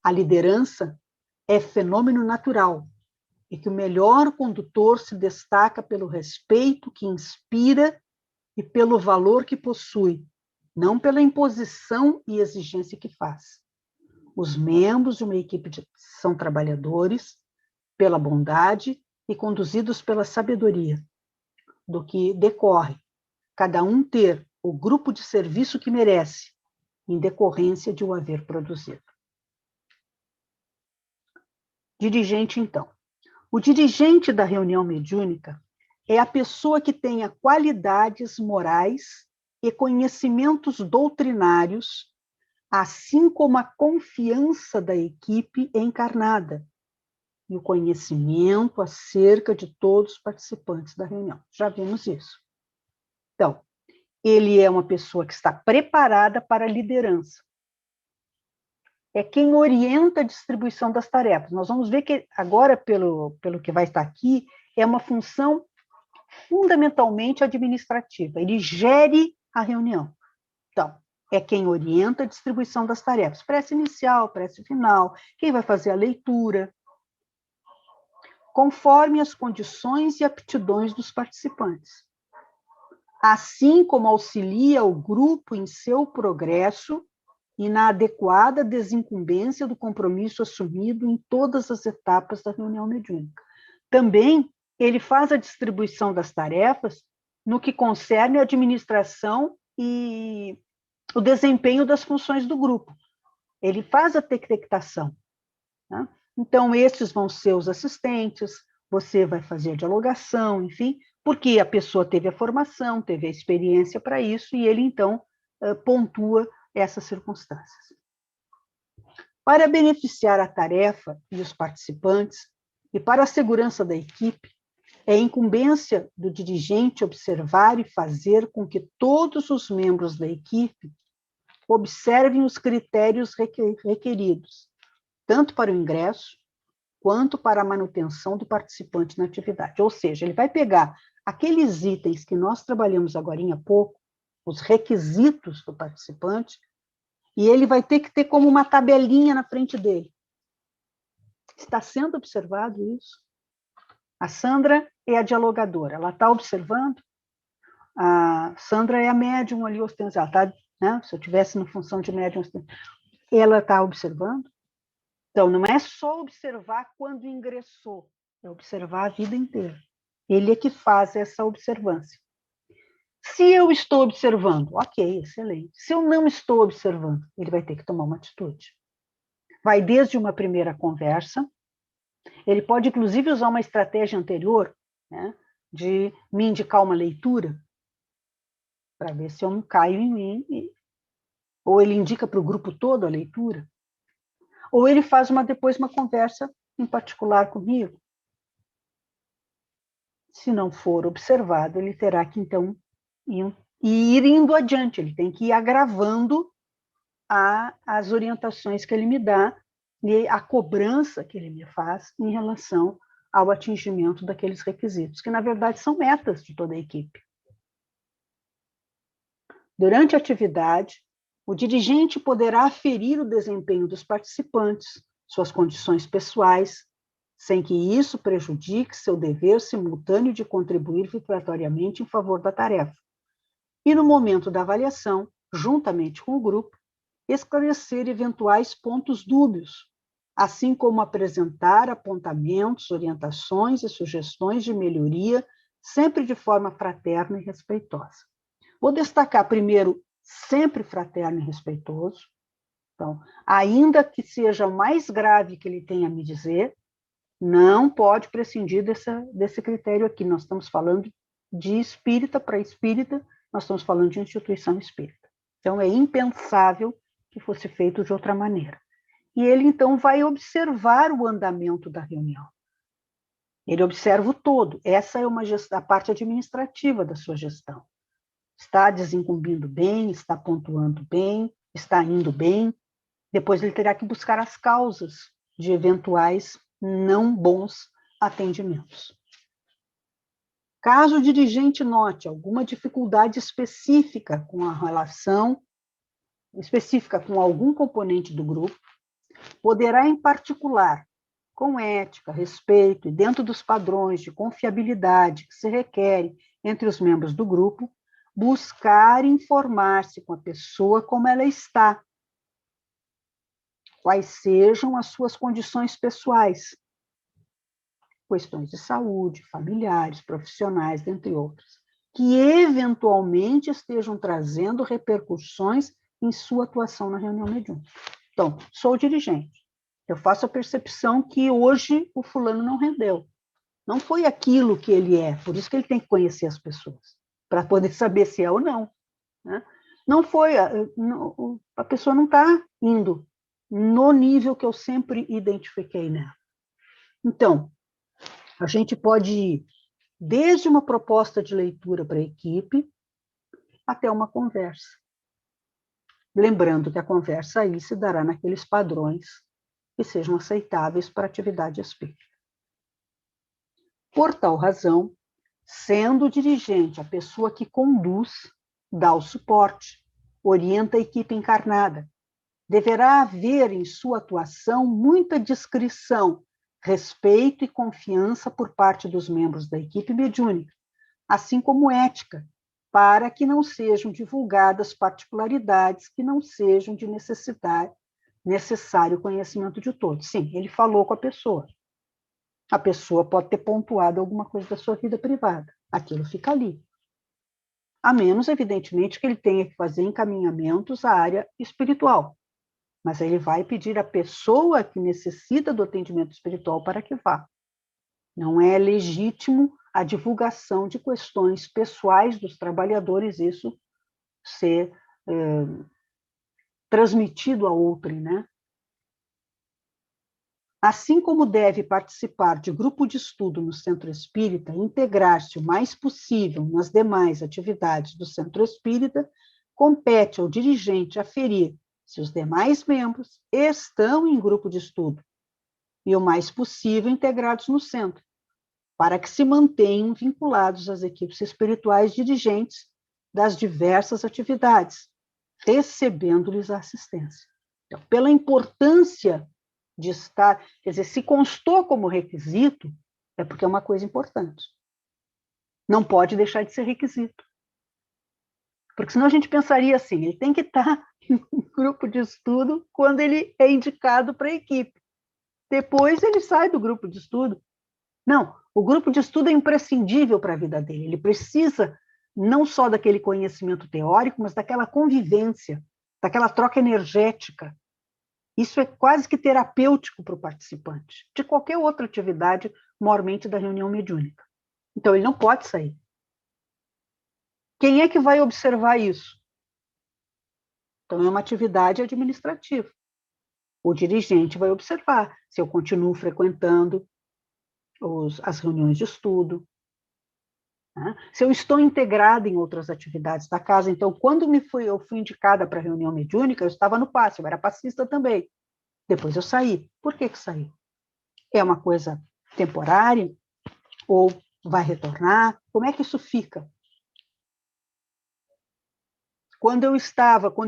a liderança é fenômeno natural e que o melhor condutor se destaca pelo respeito que inspira e pelo valor que possui, não pela imposição e exigência que faz. Os membros de uma equipe são trabalhadores pela bondade e conduzidos pela sabedoria, do que decorre cada um ter o grupo de serviço que merece, em decorrência de o haver produzido. Dirigente, então. O dirigente da reunião mediúnica é a pessoa que tenha qualidades morais e conhecimentos doutrinários, assim como a confiança da equipe encarnada e o conhecimento acerca de todos os participantes da reunião. Já vimos isso. Então, ele é uma pessoa que está preparada para a liderança. É quem orienta a distribuição das tarefas. Nós vamos ver que agora, pelo que vai estar aqui, é uma função fundamentalmente administrativa. Ele gere a reunião. Então, é quem orienta a distribuição das tarefas. Prece inicial, prece final, quem vai fazer a leitura, conforme as condições e aptidões dos participantes. Assim como auxilia o grupo em seu progresso e na adequada desincumbência do compromisso assumido em todas as etapas da reunião mediúnica. Também, ele faz a distribuição das tarefas no que concerne a administração e o desempenho das funções do grupo. Ele faz a detectação. Né? Então, estes vão ser os assistentes, você vai fazer a dialogação, enfim, porque a pessoa teve a formação, teve a experiência para isso, e ele, então, pontua essas circunstâncias. Para beneficiar a tarefa e os participantes, e para a segurança da equipe, é incumbência do dirigente observar e fazer com que todos os membros da equipe observem os critérios requeridos, tanto para o ingresso, quanto para a manutenção do participante na atividade. Ou seja, ele vai pegar aqueles itens que nós trabalhamos agora há pouco, os requisitos do participante, e ele vai ter que ter como uma tabelinha na frente dele. Está sendo observado isso? A Sandra é a dialogadora, ela está observando? A Sandra é a médium ali ostensiva, tá, né? Se eu tivesse na função de médium ostensiva, ela está observando? Então, não é só observar quando ingressou, é observar a vida inteira. Ele é que faz essa observância. Se eu estou observando, ok, excelente. Se eu não estou observando, ele vai ter que tomar uma atitude. Vai desde uma primeira conversa, ele pode, inclusive, usar uma estratégia anterior, né, de me indicar uma leitura, para ver se eu não caio em mim, ou ele indica para o grupo todo a leitura, ou ele faz depois uma conversa em particular comigo. Se não for observado, ele terá que, então, ir indo adiante, ele tem que ir agravando as orientações que ele me dá e a cobrança que ele me faz em relação ao atingimento daqueles requisitos, que, na verdade, são metas de toda a equipe. Durante a atividade, o dirigente poderá aferir o desempenho dos participantes, suas condições pessoais, sem que isso prejudique seu dever simultâneo de contribuir vibratoriamente em favor da tarefa. E, no momento da avaliação, juntamente com o grupo, esclarecer eventuais pontos dúbios, assim como apresentar apontamentos, orientações e sugestões de melhoria, sempre de forma fraterna e respeitosa. Vou destacar primeiro, sempre fraterno e respeitoso. Então, ainda que seja o mais grave que ele tenha a me dizer, não pode prescindir desse critério aqui. Nós estamos falando de espírita para espírita, nós estamos falando de instituição espírita. Então, é impensável que fosse feito de outra maneira. E ele, então, vai observar o andamento da reunião. Ele observa o todo. Essa é a parte administrativa da sua gestão. Está desincumbindo bem, está pontuando bem, está indo bem. Depois ele terá que buscar as causas de eventuais não bons atendimentos. Caso o dirigente note alguma dificuldade específica com a relação, específica com algum componente do grupo, poderá, em particular, com ética, respeito e dentro dos padrões de confiabilidade que se requerem entre os membros do grupo, buscar informar-se com a pessoa como ela está, quais sejam as suas condições pessoais, questões de saúde, familiares, profissionais, dentre outras, que eventualmente estejam trazendo repercussões em sua atuação na reunião mediúnica. Então, sou dirigente, eu faço a percepção que hoje o fulano não rendeu. Não foi aquilo que ele é, por isso que ele tem que conhecer as pessoas, para poder saber se é ou não. Né? Não foi, a pessoa não está indo no nível que eu sempre identifiquei nela. Então, a gente pode ir desde uma proposta de leitura para a equipe até uma conversa. Lembrando que a conversa aí se dará naqueles padrões que sejam aceitáveis para a atividade espírita. Por tal razão, sendo o dirigente a pessoa que conduz, dá o suporte, orienta a equipe encarnada, deverá haver em sua atuação muita discrição, respeito e confiança por parte dos membros da equipe mediúnica, assim como ética, para que não sejam divulgadas particularidades que não sejam de necessário conhecimento de todos. Sim, ele falou com a pessoa. A pessoa pode ter pontuado alguma coisa da sua vida privada. Aquilo fica ali. A menos, evidentemente, que ele tenha que fazer encaminhamentos à área espiritual. Mas ele vai pedir à pessoa que necessita do atendimento espiritual para que vá. Não é legítimo a divulgação de questões pessoais dos trabalhadores, isso ser transmitido a outrem, né? Assim como deve participar de grupo de estudo no Centro Espírita e integrar-se o mais possível nas demais atividades do Centro Espírita, compete ao dirigente aferir se os demais membros estão em grupo de estudo e o mais possível integrados no centro, para que se mantenham vinculados às equipes espirituais dirigentes das diversas atividades, recebendo-lhes a assistência. Então, pela importância de estar, quer dizer, se constou como requisito, é porque é uma coisa importante. Não pode deixar de ser requisito. Porque senão a gente pensaria assim, ele tem que estar em um grupo de estudo quando ele é indicado para a equipe. Depois ele sai do grupo de estudo. Não, o grupo de estudo é imprescindível para a vida dele. Ele precisa não só daquele conhecimento teórico, mas daquela convivência, daquela troca energética. Isso é quase que terapêutico para o participante, de qualquer outra atividade, mormente da reunião mediúnica. Então, ele não pode sair. Quem é que vai observar isso? Então, é uma atividade administrativa. O dirigente vai observar se eu continuo frequentando as reuniões de estudo, né? Se eu estou integrada em outras atividades da casa. Então, quando eu fui indicada para a reunião mediúnica, eu estava no passe, eu era passista também. Depois eu saí. Por que saí? É uma coisa temporária? Ou vai retornar? Como é que isso fica? Quando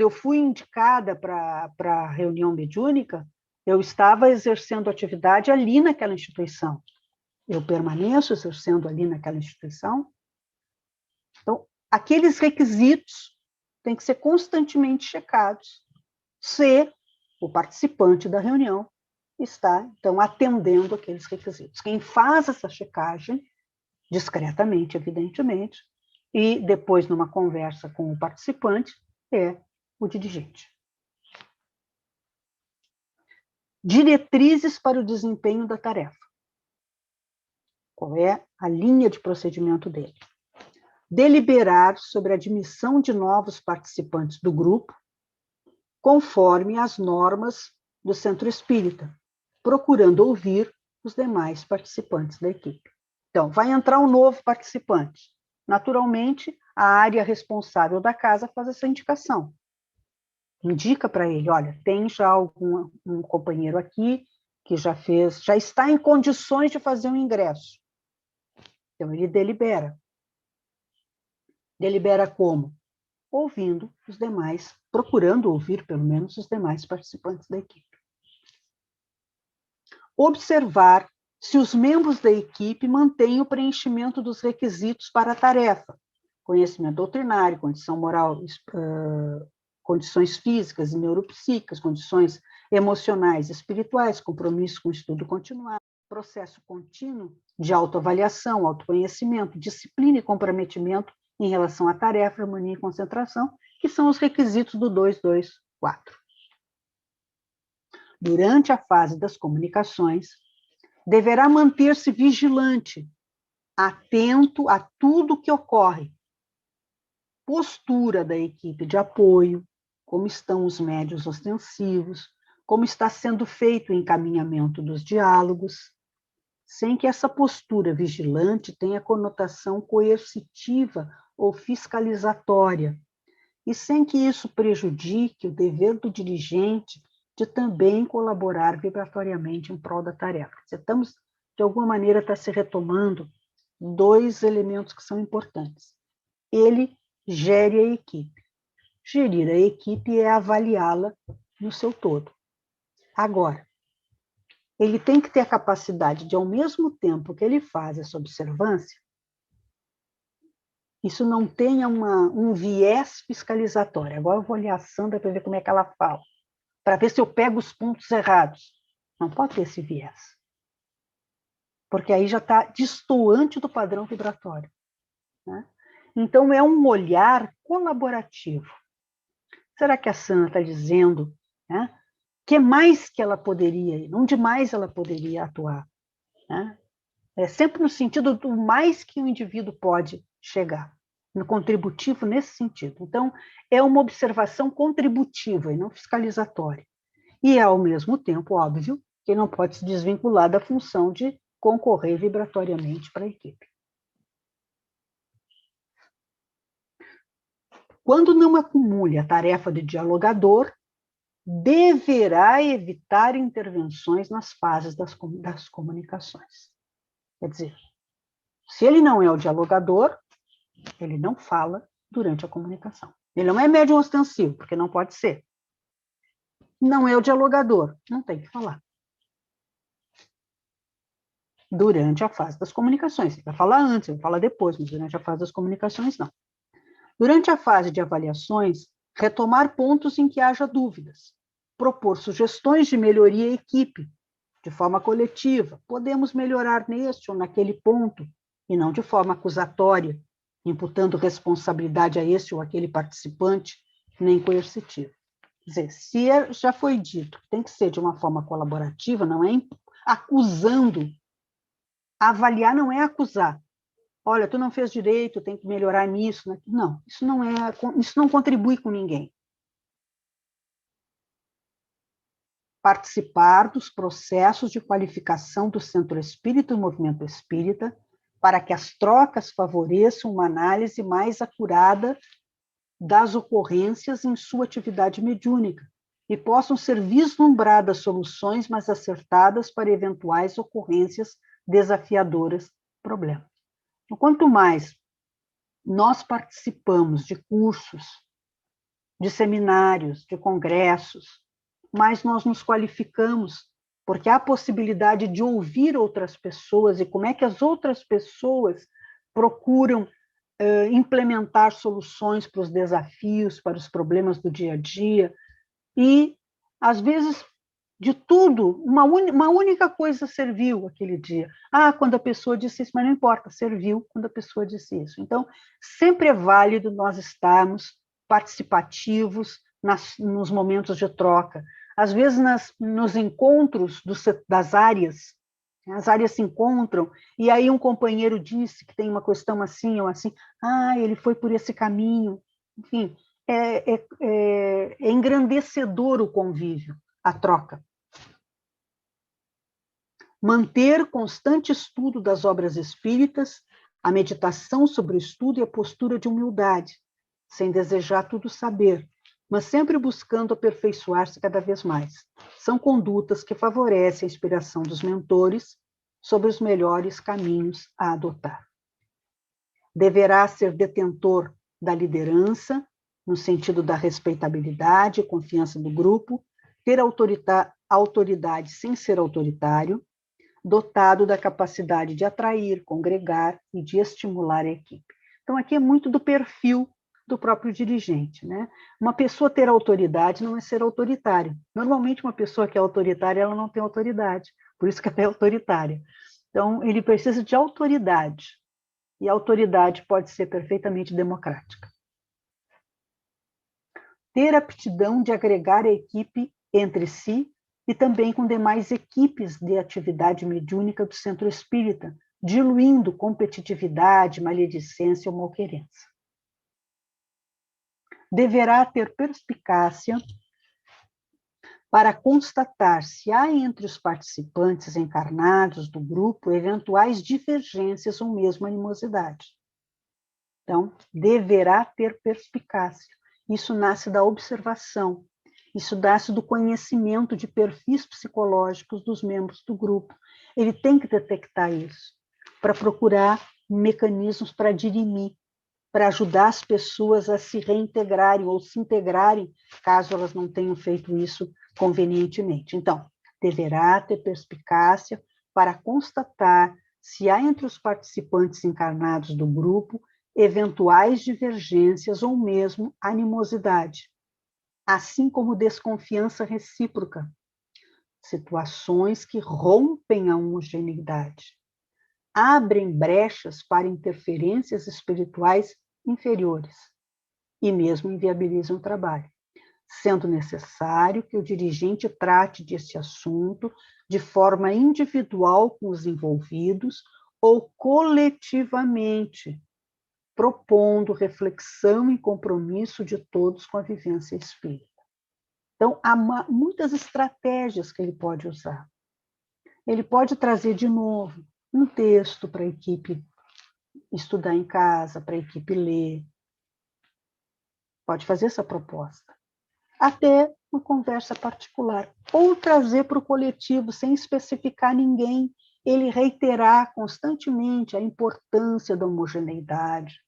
eu fui indicada para a reunião mediúnica, eu estava exercendo atividade ali naquela instituição. Eu permaneço exercendo ali naquela instituição. Então, aqueles requisitos têm que ser constantemente checados se o participante da reunião está, então, atendendo aqueles requisitos. Quem faz essa checagem, discretamente, evidentemente, e depois, numa conversa com o participante, é o dirigente. Diretrizes para o desempenho da tarefa. Qual é a linha de procedimento dele? Deliberar sobre a admissão de novos participantes do grupo, conforme as normas do Centro Espírita, procurando ouvir os demais participantes da equipe. Então, vai entrar um novo participante. Naturalmente, a área responsável da casa faz essa indicação. Indica para ele, olha, tem já um companheiro aqui que já está em condições de fazer um ingresso. Então, ele delibera. Delibera como? Ouvindo os demais, procurando ouvir, pelo menos, os demais participantes da equipe. observar se os membros da equipe mantêm o preenchimento dos requisitos para a tarefa, conhecimento doutrinário, condição moral, condições físicas e neuropsíquicas, condições emocionais e espirituais, compromisso com o estudo continuado, processo contínuo de autoavaliação, autoconhecimento, disciplina e comprometimento em relação à tarefa, harmonia e concentração, que são os requisitos do 224. Durante a fase das comunicações, deverá manter-se vigilante, atento a tudo que ocorre. Postura da equipe de apoio, como estão os médios ostensivos, como está sendo feito o encaminhamento dos diálogos, sem que essa postura vigilante tenha conotação coercitiva ou fiscalizatória, e sem que isso prejudique o dever do dirigente de também colaborar vibratoriamente em prol da tarefa. Estamos, de alguma maneira, está se retomando dois elementos que são importantes. Ele gere a equipe. Gerir a equipe é avaliá-la no seu todo. Agora, ele tem que ter a capacidade de, ao mesmo tempo que ele faz essa observância, isso não tenha um viés fiscalizatório. Agora eu vou olhar a Sandra para ver como é que ela fala, para ver se eu pego os pontos errados. Não pode ter esse viés. Porque aí já está destoante do padrão vibratório. Né? Então, é um olhar colaborativo. Será que a Sandra está dizendo, né, que mais que ela poderia, onde mais ela poderia atuar? Né? É sempre no sentido do mais que o indivíduo pode chegar, no contributivo nesse sentido. Então, é uma observação contributiva e não fiscalizatória. E, ao mesmo tempo, óbvio, que não pode se desvincular da função de concorrer vibratoriamente para a equipe. Quando não acumule a tarefa de dialogador, deverá evitar intervenções nas fases das comunicações. Quer dizer, se ele não é o dialogador, ele não fala durante a comunicação. Ele não é médium ostensivo, porque não pode ser. Não é o dialogador, não tem que falar. Durante a fase das comunicações. Ele vai falar antes, ele vai falar depois, mas durante a fase das comunicações, não. Durante a fase de avaliações, retomar pontos em que haja dúvidas, propor sugestões de melhoria à equipe, de forma coletiva. Podemos melhorar neste ou naquele ponto, e não de forma acusatória, imputando responsabilidade a esse ou aquele participante, nem coercitiva. Quer dizer, se já foi dito que tem que ser de uma forma colaborativa, não é acusando. Avaliar não é acusar. Olha, tu não fez direito, tem que melhorar nisso. Né? Não, isso não contribui com ninguém. Participar dos processos de qualificação do Centro Espírita e do Movimento Espírita, para que as trocas favoreçam uma análise mais acurada das ocorrências em sua atividade mediúnica e possam ser vislumbradas soluções mais acertadas para eventuais ocorrências desafiadoras, problema. Então, quanto mais nós participamos de cursos, de seminários, de congressos, mais nós nos qualificamos, porque há a possibilidade de ouvir outras pessoas e como é que as outras pessoas procuram implementar soluções para os desafios, para os problemas do dia a dia, e, às vezes, de tudo, uma única coisa serviu aquele dia. Quando a pessoa disse isso, mas não importa, serviu quando a pessoa disse isso. Então, sempre é válido nós estarmos participativos nos momentos de troca. Às vezes, nos encontros das áreas, as áreas se encontram, e aí um companheiro disse que tem uma questão assim ou assim, ele foi por esse caminho. Enfim, é engrandecedor o convívio, a troca. Manter constante estudo das obras espíritas, a meditação sobre o estudo e a postura de humildade, sem desejar tudo saber, mas sempre buscando aperfeiçoar-se cada vez mais. São condutas que favorecem a inspiração dos mentores sobre os melhores caminhos a adotar. Deverá ser detentor da liderança, no sentido da respeitabilidade e confiança do grupo, ter autoridade sem ser autoritário, dotado da capacidade de atrair, congregar e de estimular a equipe. Então, aqui é muito do perfil do próprio dirigente, né? Uma pessoa ter autoridade não é ser autoritário. Normalmente, uma pessoa que é autoritária, ela não tem autoridade, por isso que ela é autoritária. Então, ele precisa de autoridade, e a autoridade pode ser perfeitamente democrática. Ter aptidão de agregar a equipe entre si e também com demais equipes de atividade mediúnica do centro espírita, diluindo competitividade, maledicência ou malquerença. Deverá ter perspicácia para constatar se há entre os participantes encarnados do grupo eventuais divergências ou mesmo animosidade. Então, deverá ter perspicácia. Isso nasce da observação, isso nasce do conhecimento de perfis psicológicos dos membros do grupo. Ele tem que detectar isso, para procurar mecanismos para dirimir, para ajudar as pessoas a se reintegrarem ou se integrarem, caso elas não tenham feito isso convenientemente. Então, deverá ter perspicácia para constatar se há entre os participantes encarnados do grupo eventuais divergências ou mesmo animosidade, assim como desconfiança recíproca, situações que rompem a homogeneidade, abrem brechas para interferências espirituais inferiores e mesmo inviabilizam o trabalho, sendo necessário que o dirigente trate desse assunto de forma individual com os envolvidos ou coletivamente, propondo reflexão e compromisso de todos com a vivência espírita. Então, há muitas estratégias que ele pode usar. Ele pode trazer de novo um texto para a equipe estudar em casa, para a equipe ler. Pode fazer essa proposta. Até uma conversa particular. Ou trazer para o coletivo, sem especificar ninguém, ele reiterar constantemente a importância da homogeneidade.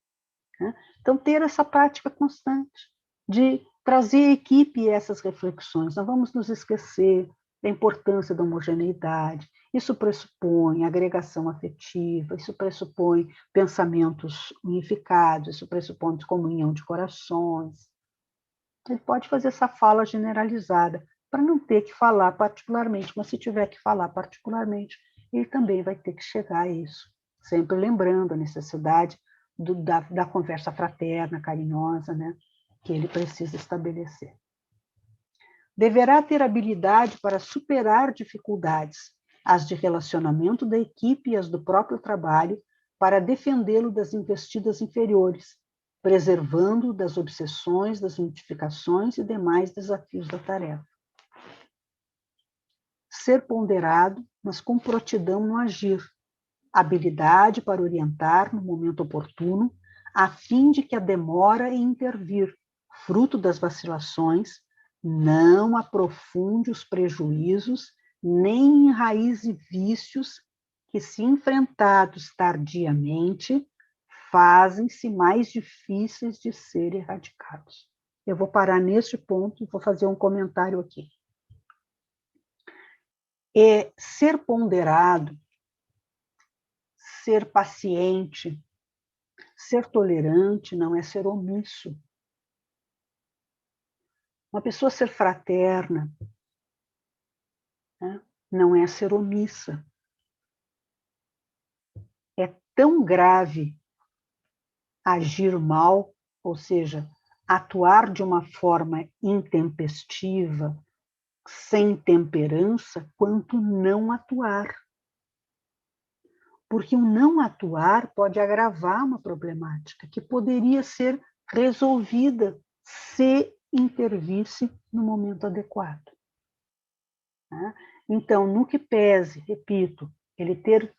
Né? Então, ter essa prática constante de trazer à equipe essas reflexões. Não vamos nos esquecer da importância da homogeneidade. Isso pressupõe agregação afetiva, isso pressupõe pensamentos unificados, isso pressupõe comunhão de corações. Ele pode fazer essa fala generalizada, para não ter que falar particularmente, mas se tiver que falar particularmente, ele também vai ter que chegar a isso, sempre lembrando a necessidade da conversa fraterna, carinhosa, né, que ele precisa estabelecer. Deverá ter habilidade para superar dificuldades, as de relacionamento da equipe e as do próprio trabalho, para defendê-lo das investidas inferiores, preservando-o das obsessões, das notificações e demais desafios da tarefa. Ser ponderado, mas com prontidão no agir, habilidade para orientar no momento oportuno, a fim de que a demora em intervir, fruto das vacilações, não aprofunde os prejuízos, nem enraize vícios que, se enfrentados tardiamente, fazem-se mais difíceis de serem erradicados. Eu vou parar neste ponto e vou fazer um comentário aqui. Ser ponderado, ser paciente, ser tolerante não é ser omisso. Uma pessoa ser fraterna, né, não é ser omissa. É tão grave agir mal, ou seja, atuar de uma forma intempestiva, sem temperança, quanto não atuar. Porque o não atuar pode agravar uma problemática que poderia ser resolvida se intervisse no momento adequado. Então, no que pese, repito, ele ter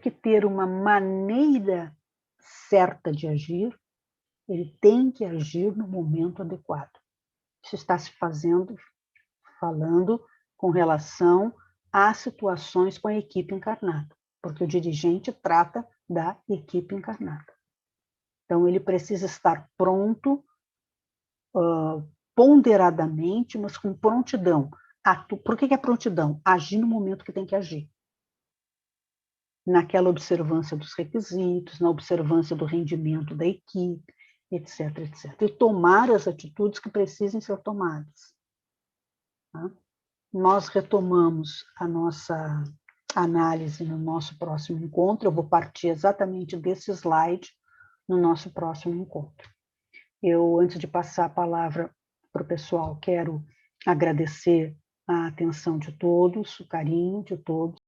que ter uma maneira certa de agir, ele tem que agir no momento adequado. Isso está se falando com relação às situações com a equipe encarnada, porque o dirigente trata da equipe encarnada. Então, ele precisa estar pronto, ponderadamente, mas com prontidão, Por que é prontidão? Agir no momento que tem que agir. Naquela observância dos requisitos, na observância do rendimento da equipe, etc, etc. E tomar as atitudes que precisem ser tomadas. Tá? Nós retomamos a nossa análise no nosso próximo encontro. Eu vou partir exatamente desse slide no nosso próximo encontro. Eu, antes de passar a palavra para o pessoal, quero agradecer a atenção de todos, o carinho de todos.